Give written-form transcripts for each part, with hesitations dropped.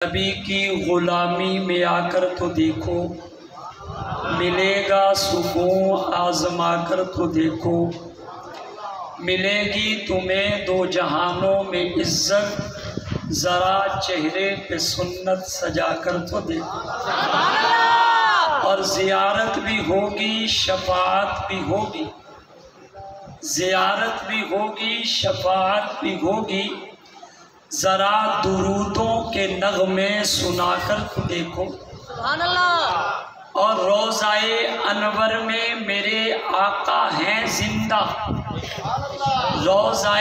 نبی کی غلامی میں آ کر تو دیکھو، ملے گا سکون آزما کر تو دیکھو، ملے گی تمہیں دو جہانوں میں عزت، ذرا چہرے پہ سنت سجا کر تو دیکھو، اور زیارت بھی ہوگی شفاعت بھی ہوگی، زیارت بھی ہوگی شفاعت بھی ہوگی، ذرا درودوں کے نغمے سنا کر تو دیکھو۔ سبحان اللہ۔ اور روضہ انور میں میرے آقا ہیں زندہ، روضہ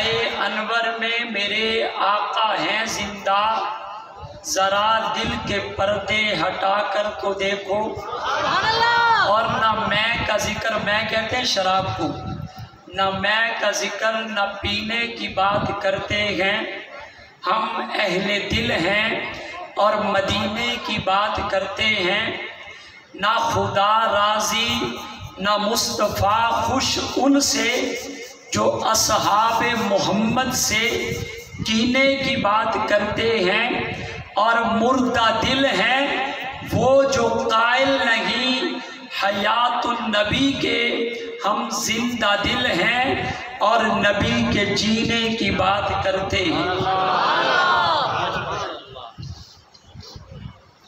انور میں میرے آقا ہیں زندہ، ذرا دل کے پردے ہٹا کر تو دیکھو۔ سبحان اللہ۔ اور نہ میں کا ذکر، میں کہتے ہیں شراب کو، نہ میں کا ذکر نہ پینے کی بات کرتے ہیں، ہم اہل دل ہیں اور مدینے کی بات کرتے ہیں، نہ خدا راضی نہ مصطفیٰ خوش ان سے جو اصحاب محمد سے کینے کی بات کرتے ہیں، اور مردہ دل ہیں وہ جو قائل نہیں حیات النبی کے، ہم زندہ دل ہیں اور نبی کے جینے کی بات کرتے ہیں۔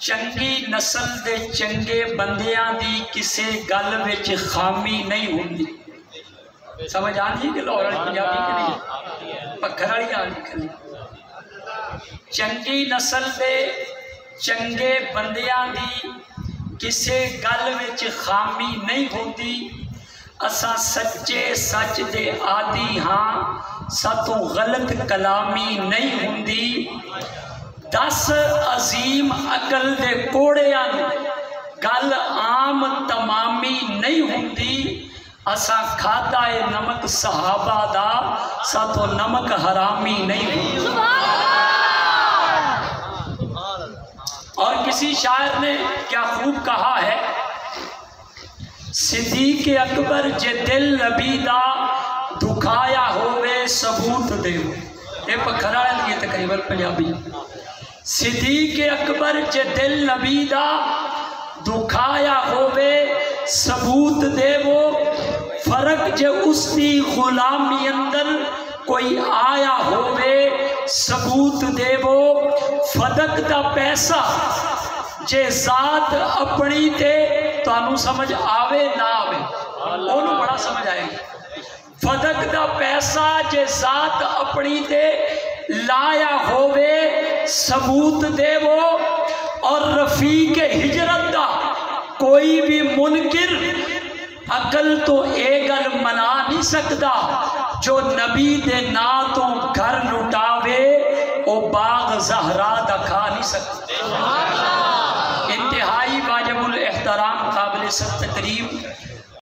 چنگی نسل دے چنگے بندیاں دی کسے گل وچ خامی نہیں ہوندی۔ سمجھ آندی کہ لاہور پنجابی کے نہیں پکھر والی آندی کھلی۔ چنگی نسل دے چنگے بندیاں دی کسے گل وچ خامی نہیں ہوندی، اساں سچے سچ دے آدی ہاں، ساتوں غلط کلامی نہیں ہوندی۔ 10 عظیم عقل دے کوڑیاں گل عام تمامی نہیں ہوندی، اساں کھادا اے نمک صحابہ دا، ساتوں نمک حرامی نہیں ہوندی۔ اور کسی شاعر نے کیا خوب کہا ہے، صدیق اکبر جے دل نبی دا دکھایا ہوئے ثبوت دیو۔ یہ پکھرا ہے یہ تقریباً پنجابی۔ صدیق اکبر جے دل نبی دا دکھایا ہوئے ثبوت دیو، فرق جے اس دی غلامی اندر کوئی آیا ہوئے ثبوت دیو، فدق دا پیسہ جے ذات اپنی تے تانوں سمجھ آوے نہ آوے، انہوں بڑا سمجھ آئے گا۔ فدق دا پیسہ جے ذات اپنی تے لایا ہوئے ثبوت دے وہ، اور رفیق ہجرت دا کوئی بھی منکر عقل تو اے گل منا نہیں سکتا، جو نبی دے نا تو گھر لٹاوے او باغ زہرا دا کھا نہیں سکتا۔ انتہائی واجب الاحترام قابل سب تقریب